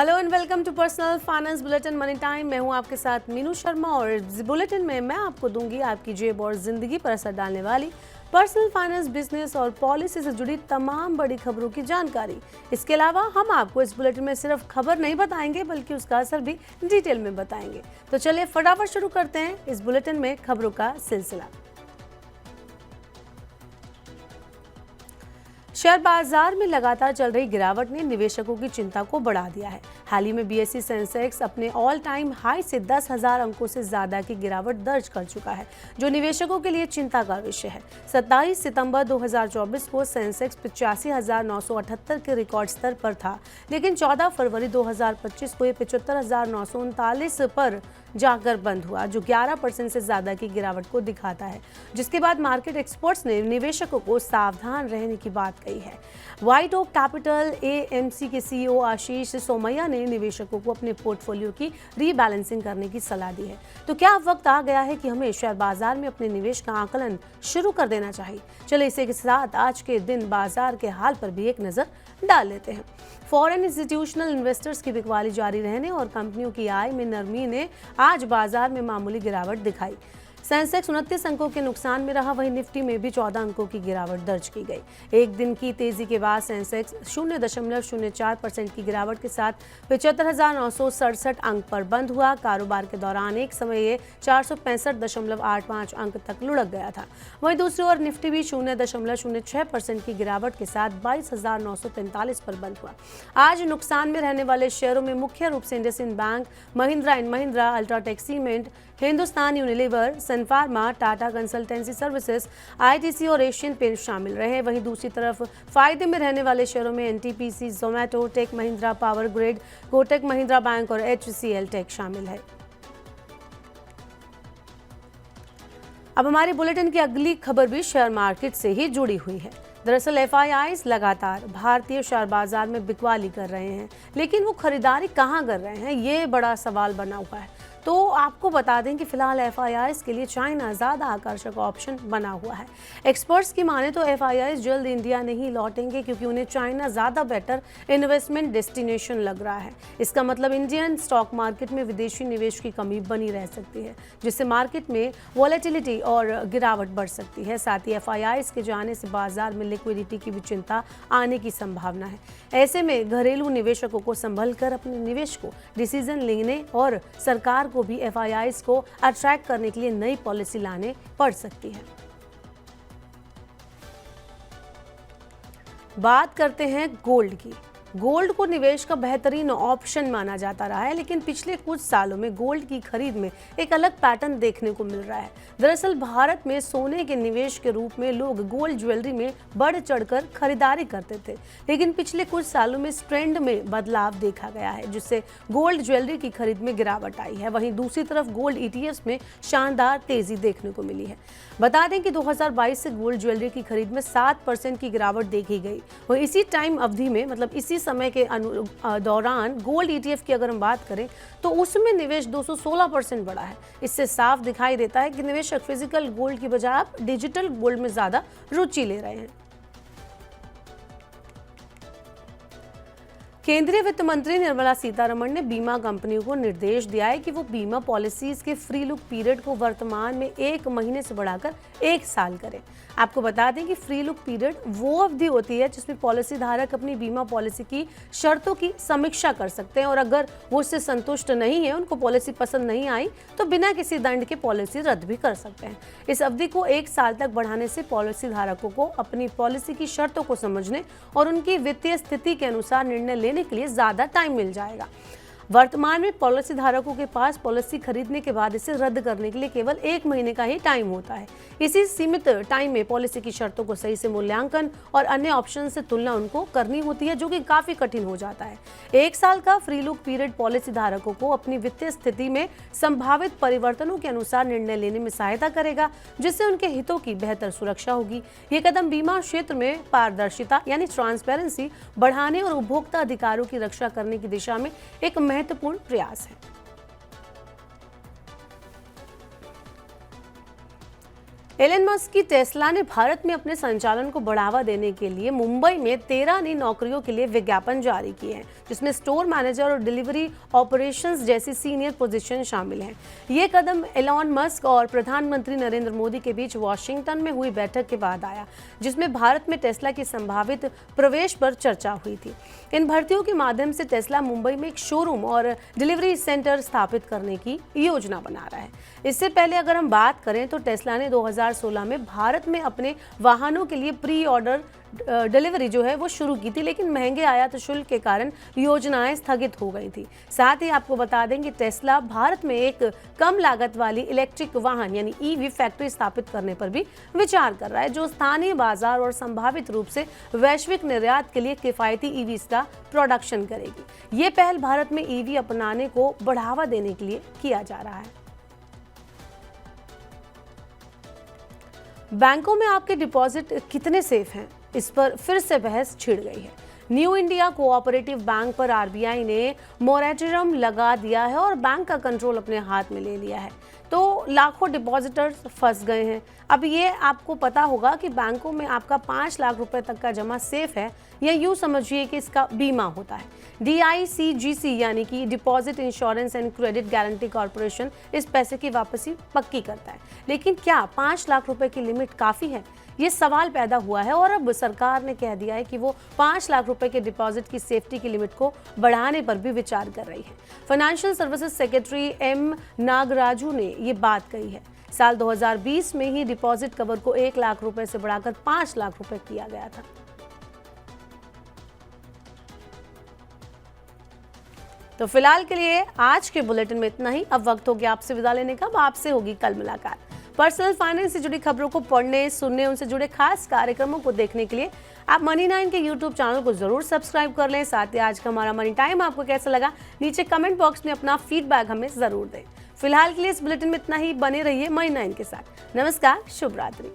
Hello and welcome to personal finance bulletin money time. मैं हूं आपके साथ मीनू शर्मा और इस बुलेटिन में मैं आपको दूंगी आपकी जेब और जिंदगी पर असर डालने वाली पर्सनल फाइनेंस, बिजनेस और पॉलिसी से जुड़ी तमाम बड़ी खबरों की जानकारी। इसके अलावा हम आपको इस बुलेटिन में सिर्फ खबर नहीं बताएंगे बल्कि उसका असर भी डिटेल में बताएंगे। तो चलिए फटाफट शुरू करते हैं इस बुलेटिन में खबरों का सिलसिला। शेयर बाजार में लगातार चल रही गिरावट ने निवेशकों की चिंता को बढ़ा दिया है। हाल ही में बीएसई सेंसेक्स अपने ऑल टाइम हाई से 10,000 अंकों से ज्यादा की गिरावट दर्ज कर चुका है, जो निवेशकों के लिए चिंता का विषय है। 27 सितंबर 2024 को सेंसेक्स 85,978 के रिकॉर्ड स्तर पर था, लेकिन 14 फरवरी 2025 को ये 75,939 पर जाकर बंद हुआ, जो 11% से ज्यादा की गिरावट को दिखाता है, जिसके बाद मार्केट एक्सपर्ट्स ने निवेशकों को सावधान रहने की बात कही है। व्हाइट ओक कैपिटल एएमसी के सीईओ आशीष सोमैया ने निवेशकों को अपने पोर्टफोलियो की रीबैलेंसिंग करने की सलाह दी है। तो क्या वक्त आ गया है कि हमें शेयर बाजार में अपने निवेश का आकलन शुरू कर देना चाहिए? चलिए इसी के साथ आज के दिन बाजार के हाल पर भी एक नजर डाल लेते हैं। फॉरेन इंस्टीट्यूशनल इन्वेस्टर्स की बिकवाली जारी रहने और कंपनियों की आय में नरमी ने आज बाजार में मामूली गिरावट दिखाई। सेंसेक्स 29 अंकों के नुकसान में रहा, वहीं निफ्टी में भी 14 अंकों की गिरावट दर्ज की गई। एक दिन की तेजी के बाद सेंसेक्स 0.04% की गिरावट के साथ 75,967 अंक पर बंद हुआ। कारोबार के दौरान एक समय ये 465.85 अंक तक लुढ़क गया था। वहीं दूसरी ओर निफ्टी भी 0.06% की गिरावट के साथ 22,943 पर बंद हुआ। आज नुकसान में रहने वाले शेयरों में मुख्य रूप से IndusInd Bank, Mahindra and Mahindra, UltraTech Cement, Hindustan Unilever, Sun Pharma, Tata Consultancy Services, ITC और एशियन पेंट शामिल रहे। वहीं दूसरी तरफ फायदे में रहने वाले शेयरों में NTPC, Zomato, Tech Mahindra, Power Grid, Kotak Mahindra Bank और एचसीएल टेक शामिल है। अब हमारी बुलेटिन की अगली खबर भी शेयर मार्केट से ही जुड़ी हुई है। दरअसल एफआईआईज लगातार भारतीय शेयर बाजार में बिकवाली कर रहे हैं, लेकिन वो खरीदारी कहाँ कर रहे हैं, ये बड़ा सवाल बना हुआ है। तो आपको बता दें कि फिलहाल एफआईआईज के लिए चाइना ज़्यादा आकर्षक ऑप्शन बना हुआ है। एक्सपर्ट्स की माने तो एफआईआईज जल्द इंडिया नहीं लौटेंगे, क्योंकि उन्हें चाइना ज़्यादा बेटर इन्वेस्टमेंट डेस्टिनेशन लग रहा है। इसका मतलब इंडियन स्टॉक मार्केट में विदेशी निवेश की कमी बनी रह सकती है, जिससे मार्केट में वॉलेटिलिटी और गिरावट बढ़ सकती है। साथ ही एफआईआईज के जाने से बाजार में लिक्विडिटी की भी चिंता आने की संभावना है। ऐसे में घरेलू निवेशकों को संभल कर अपने निवेश को डिसीजन लेने और सरकार को भी एफआईआईज को अट्रैक्ट करने के लिए नई पॉलिसी लाने पड़ सकती है। बात करते हैं गोल्ड की। गोल्ड को निवेश का बेहतरीन ऑप्शन माना जाता रहा है, लेकिन पिछले कुछ सालों में गोल्ड की खरीद में एक अलग पैटर्न देखने को मिल रहा है। दरअसल भारत में सोने के निवेश के रूप में लोग गोल्ड ज्वेलरी में बढ़ चढ़कर खरीदारी करते थे, लेकिन पिछले कुछ सालों में इस ट्रेंड में बदलाव देखा गया है, जिससे गोल्ड ज्वेलरी की खरीद में गिरावट आई है। वहीं दूसरी तरफ गोल्ड ईटीएफ्स में शानदार तेजी देखने को मिली है। बता दें कि 2022 से गोल्ड ज्वेलरी की खरीद में 7% की गिरावट देखी गई। वहीं इसी टाइम अवधि में, मतलब इसी समय के दौरान गोल्ड ईटीएफ की अगर हम बात करें तो उसमें निवेश 216% बढ़ा है। इससे साफ दिखाई देता है कि निवेशक फिजिकल गोल्ड की बजाय अब डिजिटल गोल्ड में ज्यादा रुचि ले रहे हैं। केंद्रीय वित्त मंत्री निर्मला सीतारमण ने बीमा कंपनियों को निर्देश दिया है कि वो बीमा पॉलिसीज के फ्री लुक पीरियड को वर्तमान में 1 महीने से बढ़ाकर 1 साल करें। आपको बता दें कि फ्री लुक पीरियड वो अवधि होती है जिसमें पॉलिसी धारक अपनी बीमा पॉलिसी की शर्तों की समीक्षा कर सकते हैं, और अगर वो इससे संतुष्ट नहीं है, उनको पॉलिसी पसंद नहीं आई, तो बिना किसी दंड के पॉलिसी रद्द भी कर सकते हैं। इस अवधि को 1 साल तक बढ़ाने से पॉलिसी धारकों को अपनी पॉलिसी की शर्तों को समझने और उनकी वित्तीय स्थिति के अनुसार निर्णय लेने के लिए ज्यादा टाइम मिल जाएगा। वर्तमान में पॉलिसी धारकों के पास पॉलिसी खरीदने के बाद इसे रद्द करने के लिए केवल 1 महीने का ही टाइम होता है। इसी सीमित टाइम में पॉलिसी की शर्तों को सही से मूल्यांकन और अन्य ऑप्शन से तुलना उनको करनी होती है, जो कि काफी कठिन हो जाता है। 1 साल का फ्री लुक पीरियड पॉलिसी धारकों को अपनी वित्तीय स्थिति में संभावित परिवर्तनों के अनुसार निर्णय लेने में सहायता करेगा, जिससे उनके हितों की बेहतर सुरक्षा होगी। ये कदम बीमा क्षेत्र में पारदर्शिता यानी ट्रांसपेरेंसी बढ़ाने और उपभोक्ता अधिकारों की रक्षा करने की दिशा में एक महत्वपूर्ण प्रयास है। एलन मस्क की टेस्ला ने भारत में अपने संचालन को बढ़ावा देने के लिए मुंबई में 13 नई नौकरियों के लिए विज्ञापन जारी किए हैं। जिसमें स्टोर मैनेजर और डिलीवरी ऑपरेशंस जैसी सीनियर पोजीशन शामिल हैं। ये कदम एलॉन मस्क और प्रधानमंत्री नरेंद्र मोदी के बीच वॉशिंगटन में हुई बैठक के बाद आया, जिसमें भारत में टेस्ला की संभावित प्रवेश पर चर्चा हुई थी। इन भर्तियों के माध्यम से टेस्ला मुंबई में एक शोरूम और डिलीवरी सेंटर स्थापित करने की योजना बना रहा है। इससे पहले अगर हम बात करें तो टेस्ला ने 2016 में भारत में अपने वाहनों के लिए प्री ऑर्डर डिलीवरी जो है वो शुरू की थी, लेकिन महंगे आयात शुल्क के कारण योजनाएं स्थगित हो गई थी। साथ ही आपको बता दें कि टेस्ला भारत में एक कम लागत वाली इलेक्ट्रिक वाहन यानी ईवी फैक्ट्री स्थापित करने पर भी विचार कर रहा है, जो स्थानीय बाजार और संभावित रूप से वैश्विक निर्यात के लिए किफायती ईवीज का प्रोडक्शन करेगी। ये पहल भारत में ईवी अपनाने को बढ़ावा देने के लिए किया जा रहा है। बैंकों में आपके डिपॉजिट कितने सेफ हैं, इस पर फिर से बहस छिड़ गई है। न्यू इंडिया कोऑपरेटिव बैंक पर आरबीआई ने मोरेटोरियम लगा दिया है और बैंक का कंट्रोल अपने हाथ में ले लिया है, तो लाखों डिपॉजिटर्स फंस गए हैं। अब ये आपको पता होगा कि बैंकों में आपका 5 लाख रुपए तक का जमा सेफ है, या यूँ समझिए कि इसका बीमा होता है। DICGC यानी कि deposit insurance and credit guarantee corporation इस पैसे की वापसी पक्की करता है। लेकिन क्या 5 लाख रुपए की लिमिट काफ़ी है? ये सवाल पैदा हुआ है और अब सरकार ने कह दिया है कि वो 5 लाख रुपए के डिपॉजिट की सेफ्टी की लिमिट को बढ़ाने पर भी विचार कर रही है। Financial services secretary M Nagaraju ने ये बात कही है। साल 2020 में ही डिपॉजिट कवर को 1 लाख रुपए से बढ़ाकर 5 लाख रुपए किया गया था। तो फिलहाल के लिए आज के बुलेटिन में इतना ही। अब वक्त हो गया आपसे विदा लेने का। अब आपसे होगी कल मुलाकात। पर्सनल फाइनेंस से जुड़ी खबरों को पढ़ने, सुनने, उनसे जुड़े खास कार्यक्रमों को देखने के लिए आप मनी9 के यूट्यूब चैनल को जरूर सब्सक्राइब कर लें। साथ ही आज का हमारा मनी टाइम आपको कैसा लगा, नीचे कमेंट बॉक्स में अपना फीडबैक हमें जरूर दें। फिलहाल के लिए इस बुलेटिन में इतना ही। बने रहिए मनी9 के साथ। नमस्कार, शुभ रात्रि।